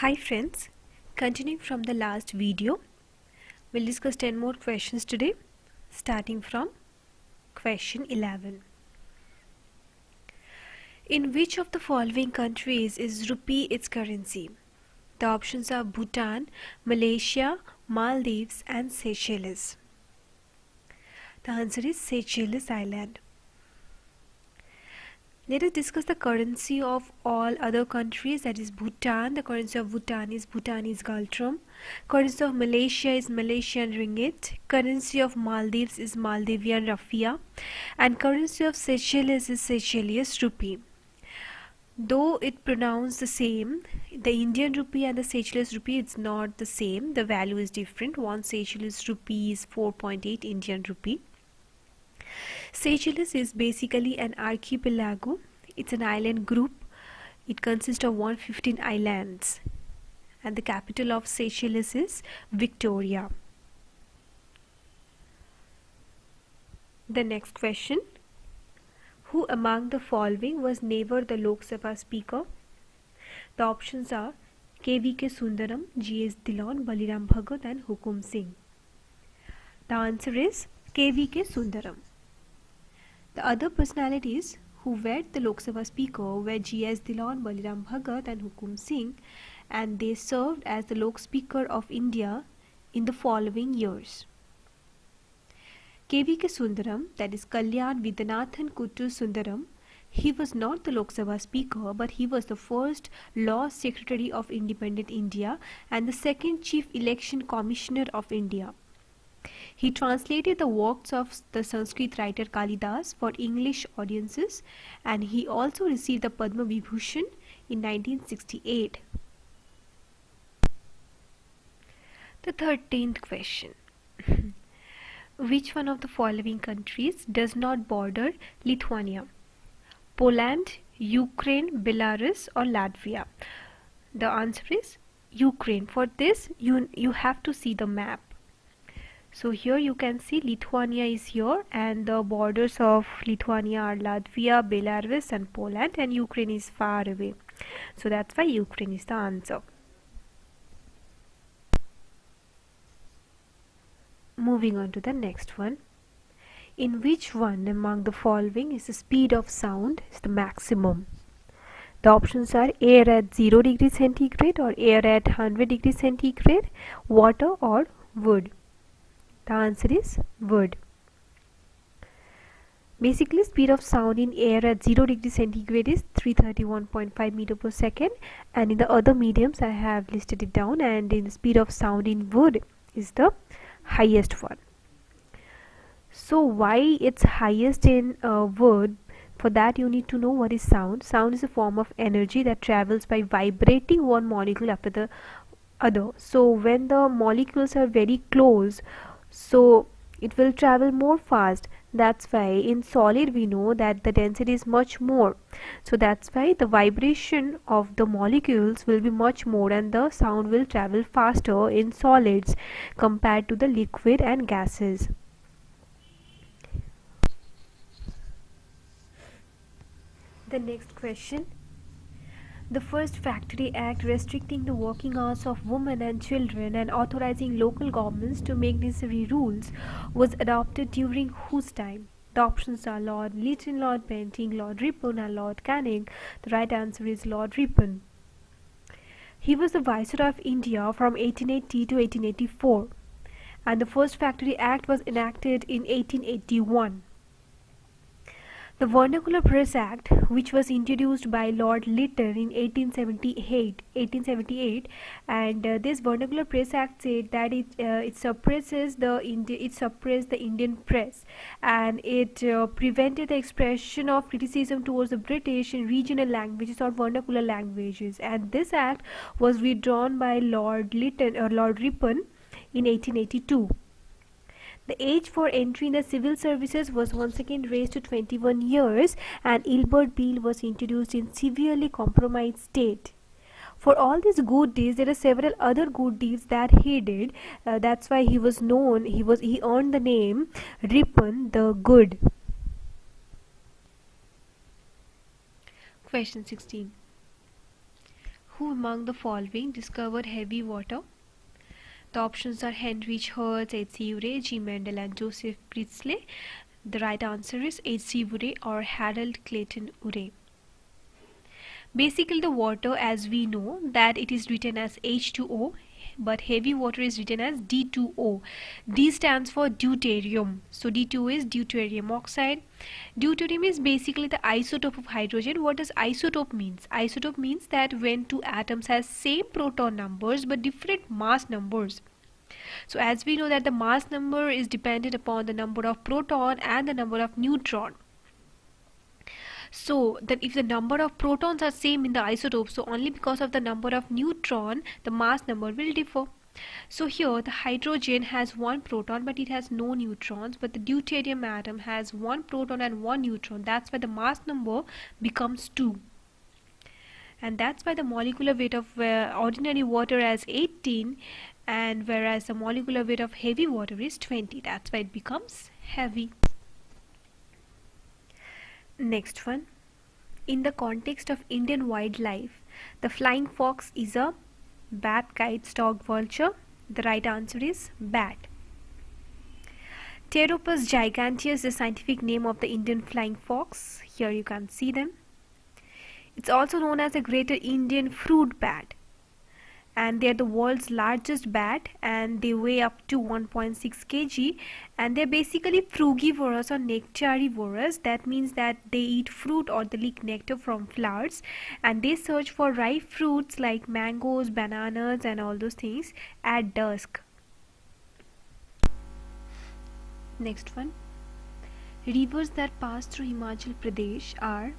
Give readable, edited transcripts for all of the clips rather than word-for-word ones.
Hi friends, continuing from the last video, we'll discuss 10 more questions today, starting from question 11. In which of the following countries is rupee its currency? The options are Bhutan, Malaysia, Maldives and Seychelles. The answer is Seychelles Island. Let us discuss the currency of all other countries, that is Bhutan. The currency of Bhutan is Bhutanese Galtrum. Currency of Malaysia is Malaysian Ringgit. Currency of Maldives is Maldivian Rupiah. And currency of Seychelles is Seychelles Rupee. Though it pronounced the same, the Indian Rupee and the Seychelles Rupee, it's not the same. The value is different. One Seychelles Rupee is 4.8 Indian Rupee. Seychelles is basically an archipelago. It's an island group. It consists of 115 islands. And the capital of Seychelles is Victoria. The next question. Who among the following was never the Lok Sabha Speaker? The options are K.V.K. Sundaram, G.S. Dillon, Baliram Bhagat and Hukum Singh. The answer is K.V.K. Sundaram. The other personalities who were the Lok Sabha Speaker were G.S. Dillon, Baliram Bhagat and Hukum Singh, and they served as the Lok Speaker of India in the following years. K.V.K. Sundaram, that is Kalyan Vidyanathan Kuttu Sundaram, he was not the Lok Sabha Speaker, but he was the first Law Secretary of Independent India and the second Chief Election Commissioner of India. He translated the works of the Sanskrit writer Kalidas for English audiences, and he also received the Padma Vibhushan in 1968. The 13th question. Which one of the following countries does not border Lithuania? Poland, Ukraine, Belarus or Latvia? The answer is Ukraine. For this, you have to see the map. So here you can see Lithuania is here, and the borders of Lithuania are Latvia, Belarus and Poland, and Ukraine is far away. So that's why Ukraine is the answer. Moving on to the next one. In which one among the following is the speed of sound is the maximum? The options are air at 0 degrees centigrade or air at 100 degrees centigrade, water or wood. The answer is wood. Basically, speed of sound in air at 0 degrees centigrade is 331.5 meter per second, and in the other mediums I have listed it down, and in the speed of sound in wood is the highest one. So why it's highest in wood? For that you need to know what is sound. Sound is a form of energy that travels by vibrating one molecule after the other. So when the molecules are very close, so it will travel more fast. That's why in solid we know that the density is much more. So that's why the vibration of the molecules will be much more, and the sound will travel faster in solids compared to the liquid and gases. The next question. The first Factory Act restricting the working hours of women and children and authorizing local governments to make necessary rules was adopted during whose time? The options are Lord Lytton, Lord Bentinck, Lord Ripon and Lord Canning. The right answer is Lord Ripon. He was the Viceroy of India from 1880 to 1884, and the first Factory Act was enacted in 1881. The Vernacular Press Act, which was introduced by Lord Lytton in 1878, and this Vernacular Press Act said that it suppresses the Indian press, and it prevented the expression of criticism towards the British in regional languages or vernacular languages. And this act was withdrawn by Lord Lytton or Lord Ripon in 1882. The age for entry in the civil services was once again raised to 21 years, and Ilbert Bill was introduced in severely compromised state. For all these good deeds, there are several other good deeds that he did. That's why he was known. He earned the name Ripon the Good. Question 16. Who among the following discovered heavy water? The options are Heinrich Hertz, H.C. Urey, G. Mendel and Joseph Priestley. The right answer is H.C. Urey or Harold Clayton Urey. Basically, the water, as we know, that it is written as H2O, but heavy water is written as D2O. D stands for deuterium. So D2O is deuterium oxide. Deuterium is basically the isotope of hydrogen. What does isotope means? Isotope means that when two atoms has same proton numbers but different mass numbers. So as we know that the mass number is dependent upon the number of proton and the number of neutron. So that if the number of protons are same in the isotope, so only because of the number of neutron the mass number will differ. So here the hydrogen has one proton but it has no neutrons, but the deuterium atom has one proton and one neutron. That's why the mass number becomes 2. And that's why the molecular weight of ordinary water is 18, and whereas the molecular weight of heavy water is 20. That's why it becomes heavy. Next one. In the context of Indian wildlife, the flying fox is a bat, kite, stork, vulture. The right answer is bat. Pteropus giganteus is the scientific name of the Indian flying fox. Here you can see them. It's also known as the greater Indian fruit bat, and they are the world's largest bat, and they weigh up to 1.6 kg, and they're basically frugivorous or nectarivorous. That means that they eat fruit or they lick nectar from flowers, and they search for ripe fruits like mangoes, bananas and all those things at dusk. Next one. Rivers that pass through Himachal Pradesh are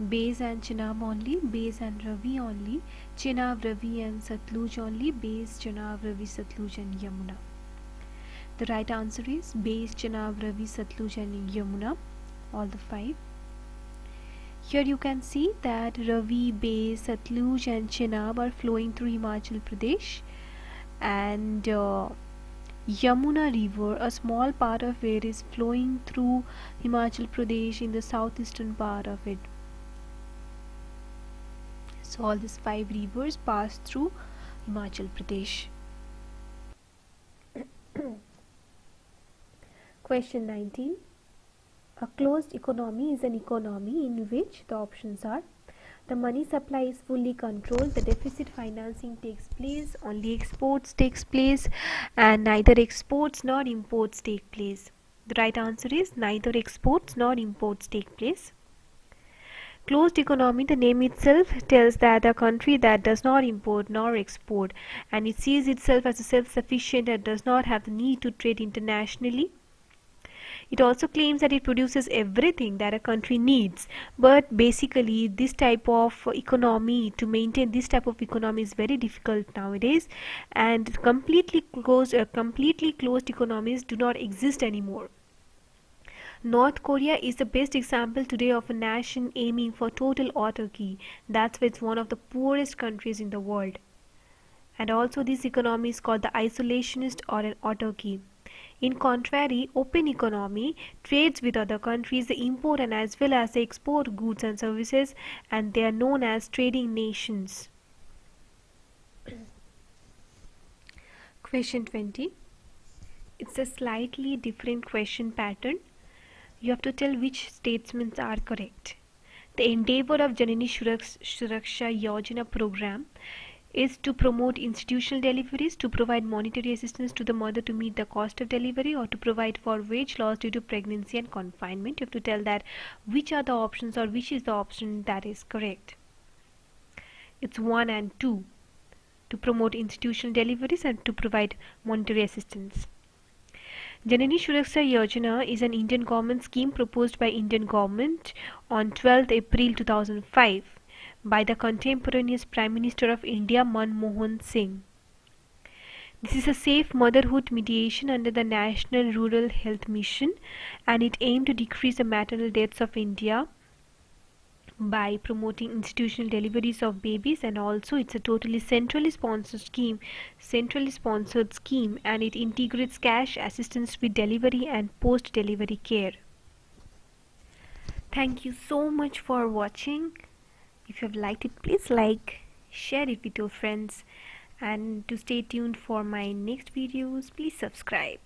Beas and Chenab only, Beas and Ravi only, Chenab, Ravi and Satluj only, Beas, Chenab, Ravi, Satluj and Yamuna. The right answer is Beas, Chenab, Ravi, Satluj and Yamuna, all the 5. Here you can see that Ravi, Beas, Satluj and Chenab are flowing through Himachal Pradesh, and Yamuna river, a small part of it, is flowing through Himachal Pradesh in the southeastern part of it. So all these 5 rivers pass through Himachal Pradesh. Question 19. A closed economy is an economy in which the options are: the money supply is fully controlled, the deficit financing takes place, only exports takes place, and neither exports nor imports take place. The right answer is neither exports nor imports take place. Closed economy, the name itself tells that a country that does not import nor export, and it sees itself as self-sufficient and does not have the need to trade internationally. It also claims that it produces everything that a country needs, but basically this type of economy, to maintain this type of economy is very difficult nowadays, and completely closed economies do not exist anymore. North Korea is the best example today of a nation aiming for total autarky. That's why it's one of the poorest countries in the world. And also this economy is called the isolationist or an autarky. In contrary, open economy trades with other countries, they import and as well as they export goods and services, and they are known as trading nations. Question 20. It's a slightly different question pattern. You have to tell which statements are correct. The endeavor of Janani Suraksha Yojana program is to promote institutional deliveries, to provide monetary assistance to the mother to meet the cost of delivery, or to provide for wage loss due to pregnancy and confinement. You have to tell that which are the options or which is the option that is correct. It's 1 and 2, to promote institutional deliveries and to provide monetary assistance. Janani Suraksha Yojana is an Indian government scheme proposed by Indian government on 12th April 2005 by the contemporaneous Prime Minister of India Manmohan Singh. This is a safe motherhood mediation under the National Rural Health Mission, and it aimed to decrease the maternal deaths of India by promoting institutional deliveries of babies, and also it's a totally centrally sponsored scheme, and it integrates cash assistance with delivery and post-delivery care. Thank you so much for watching. If you have liked it, please like, share it with your friends, and to stay tuned for my next videos, please subscribe.